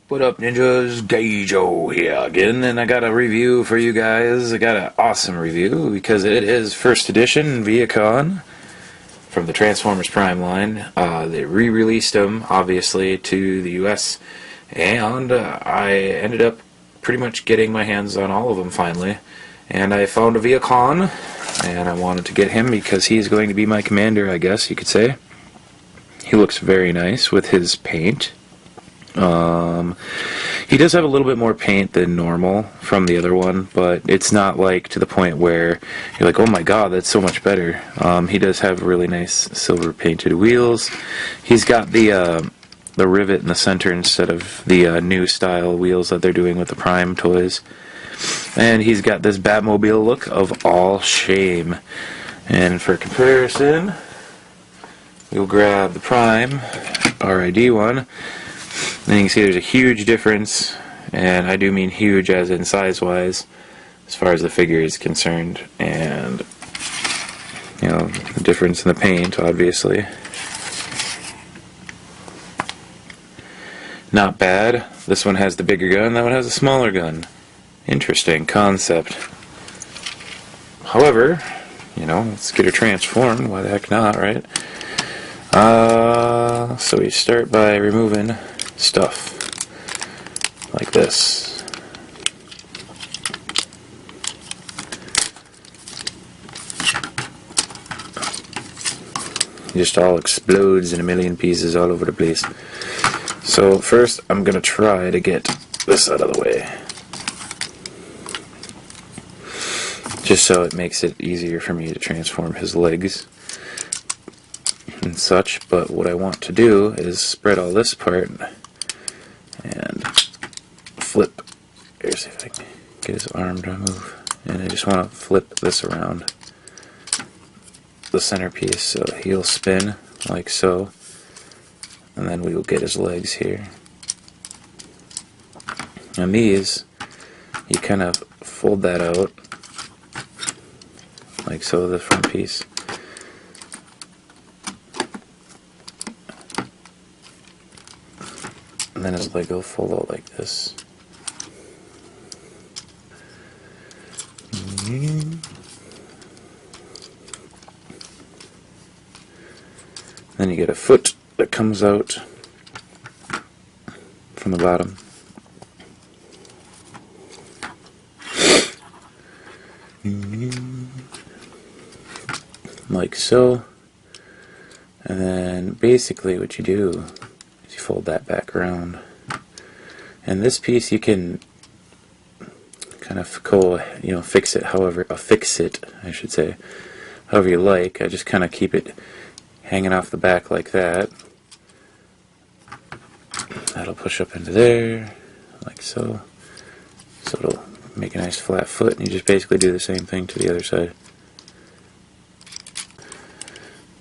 What up, ninjas? Gageoninja here again, and I got a review for you guys. I got an awesome review because it is first edition Vehicon from the Transformers Prime line. They re-released them, obviously, to the US, and I ended up pretty much getting my hands on all of them finally. And I found a Vehicon, and I wanted to get him because he's going to be my commander, I guess you could say. He looks very nice with his paint. He does have a little bit more paint than normal from the other one, but it's not like to the point where you're like, oh my god, that's so much better. He does have really nice silver painted wheels. He's got the rivet in the center instead of the new style wheels that they're doing with the Prime toys. And he's got this Batmobile look of all shame. And for comparison, we'll grab the Prime PRID one. And you can see there's a huge difference, and I do mean huge as in size-wise, as far as the figure is concerned, and, you know, the difference in the paint, obviously. Not bad. This one has the bigger gun, that one has a smaller gun. Interesting concept. However, you know, let's get her transformed, why the heck not, right? So we start by removing stuff like this. It just all explodes in a million pieces all over the place. So first I'm gonna try to get this out of the way, just so it makes it easier for me to transform his legs and such. But what I want to do is spread all this part and flip. Here's if I can get his arm to move. And I just want to flip this around the centerpiece so he'll spin like so. And then we will get his legs here. And these, you kind of fold that out like so, the front piece. And then his leg will fold out like this. Then you get a foot that comes out from the bottom. Like so. And then basically what you do, fold that back around, and this piece you can kind of go, you know, fix it however you like. I just kind of keep it hanging off the back like that. That'll push up into there like so, so it'll make a nice flat foot, and you just basically do the same thing to the other side.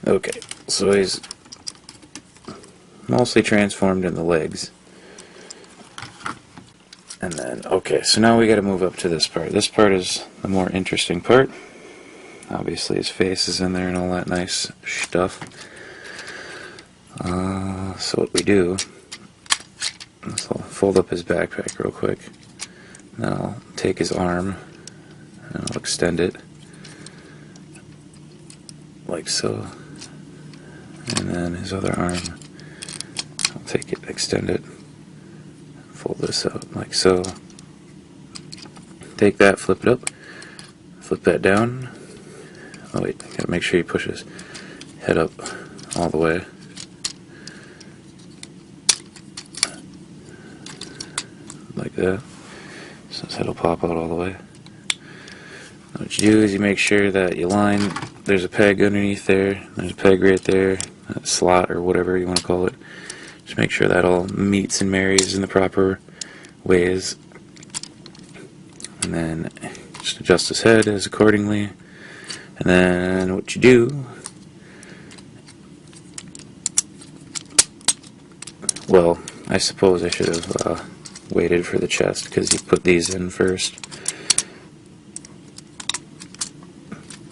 Okay, so he's mostly transformed in the legs. And then, okay, so now we gotta move up to this part. This part is the more interesting part. Obviously his face is in there and all that nice stuff. So what we do, so I'll fold up his backpack real quick. Then I'll take his arm and I'll extend it like so. And then his other arm, take it, extend it, fold this out like so. Take that, flip it up, flip that down. Oh wait, gotta make sure you push his head up all the way. Like that. So his head will pop out all the way. What you do is you make sure that you line, there's a peg underneath there, there's a peg right there, a slot or whatever you want to call it. Just make sure that all meets and marries in the proper ways. And then just adjust his head as accordingly. And then what you do, well, I suppose I should have waited for the chest, because you put these in first.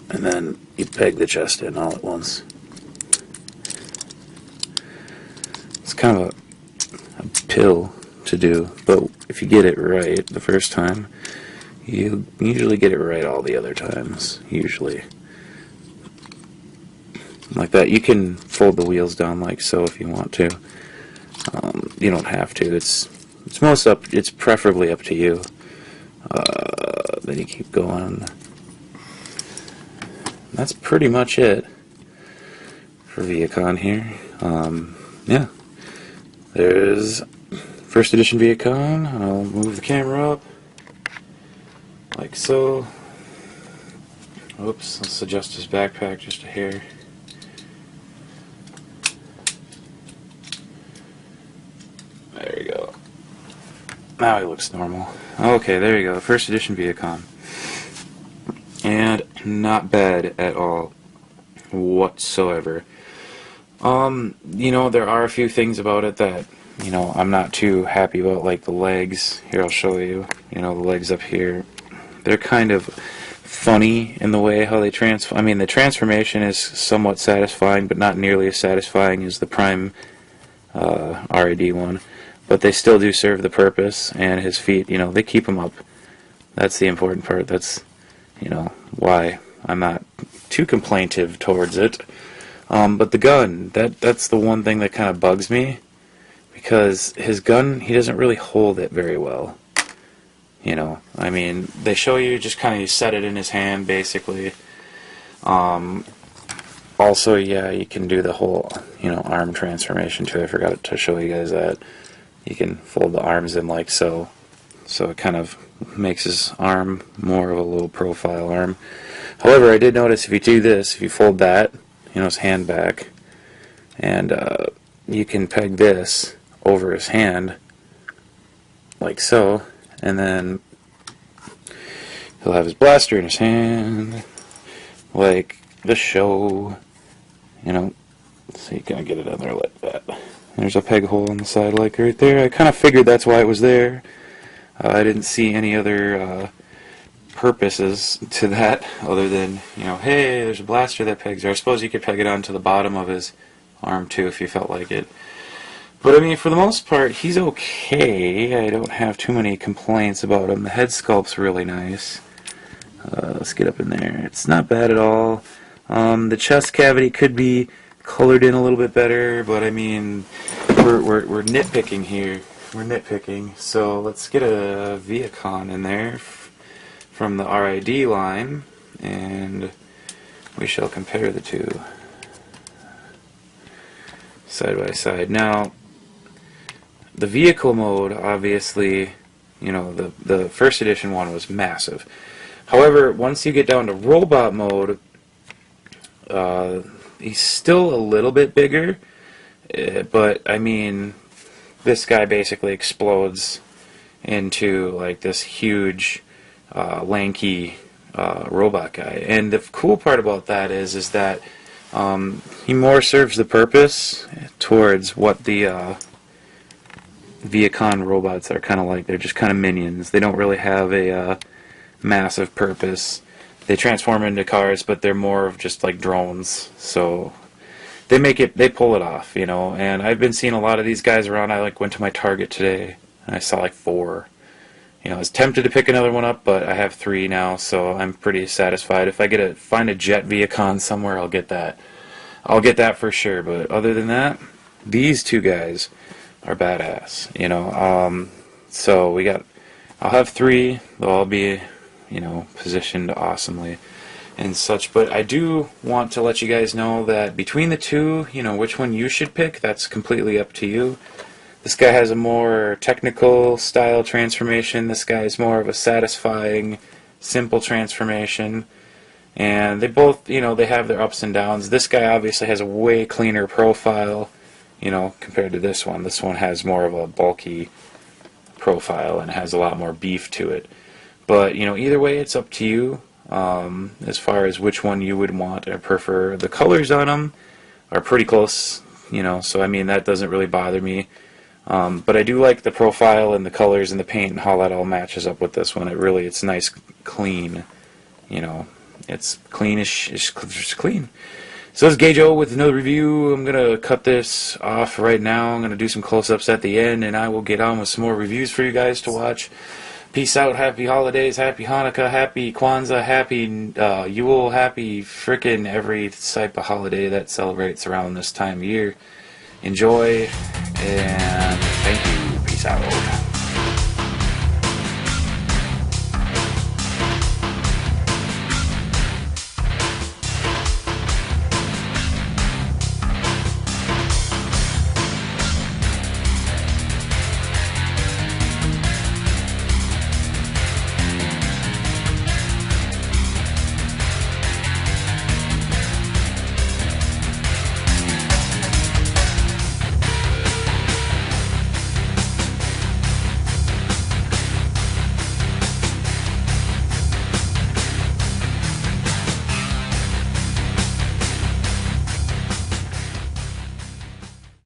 And then you peg the chest in all at once. It's kind of a pill to do. But if you get it right the first time, you usually get it right all the other times, usually. Like that. You can fold the wheels down like so if you want to. You don't have to. It's preferably up to you. Then you keep going. That's pretty much it for Vehicon here. Yeah. There's first edition Vehicon. I'll move the camera up like so. Oops, let's adjust his backpack just a hair. There you go. Now he looks normal. Okay, there you go. First edition Vehicon. And not bad at all whatsoever. You know, there are a few things about it that, you know, I'm not too happy about, like the legs. Here, I'll show you. You know, the legs up here. They're kind of funny in the way how they transform. I mean, the transformation is somewhat satisfying, but not nearly as satisfying as the Prime RID one. But they still do serve the purpose, and his feet, you know, they keep him up. That's the important part. That's, you know, why I'm not too complaintive towards it. But the gun, that's the one thing that kind of bugs me, because his gun, he doesn't really hold it very well. You know, I mean, they show you just kind of you set it in his hand, basically. Also, yeah, you can do the whole, you know, arm transformation too. I forgot to show you guys that. You can fold the arms in like so. So it kind of makes his arm more of a low profile arm. However, I did notice if you do this, if you fold that, you know, his hand back, and you can peg this over his hand like so, and then he'll have his blaster in his hand like the show, you know. So you can get it on there like that. There's a peg hole on the side like right there. I kind of figured that's why it was there. I didn't see any other purposes to that other than, you know, hey, there's a blaster that pegs there. I suppose you could peg it onto the bottom of his arm too if you felt like it. But I mean, for the most part, he's okay. I don't have too many complaints about him. The head sculpt's really nice. Let's get up in there. It's not bad at all. The chest cavity could be colored in a little bit better, but I mean, we're nitpicking here. We're nitpicking. So let's get a Vehicon in there from the RID line, and we shall compare the two side by side. Now, the vehicle mode, obviously, you know, the first edition one was massive. However, once you get down to robot mode, he's still a little bit bigger, but I mean, this guy basically explodes into like this huge, lanky robot guy. And the cool part about that is that he more serves the purpose towards what the Vehicon robots are kind of like. They're just kind of minions. They don't really have a massive purpose. They transform into cars, but they're more of just like drones. So they pull it off, you know. And I've been seeing a lot of these guys around. I like went to my Target today, and I saw like 4. You know, I was tempted to pick another one up, but I have 3 now, so I'm pretty satisfied. If I find a Jet Vehicon somewhere, I'll get that. I'll get that for sure. But other than that, these two guys are badass, you know. So I'll have 3. They'll all be, you know, positioned awesomely and such. But I do want to let you guys know that between the two, you know, which one you should pick, that's completely up to you. This guy has a more technical style transformation. This guy is more of a satisfying, simple transformation. And they both, you know, they have their ups and downs. This guy obviously has a way cleaner profile, you know, compared to this one. This one has more of a bulky profile and has a lot more beef to it. But, you know, either way, it's up to you as far as which one you would want or prefer. The colors on them are pretty close, you know, so I mean, that doesn't really bother me. But I do like the profile and the colors and the paint and how that all matches up with this one. It's nice, clean, you know. It's clean. So this is Gajo with another review. I'm going to cut this off right now. I'm going to do some close-ups at the end, and I will get on with some more reviews for you guys to watch. Peace out. Happy holidays. Happy Hanukkah. Happy Kwanzaa. Happy Yule. Happy frickin' every type of holiday that celebrates around this time of year. Enjoy, and thank you. Peace out.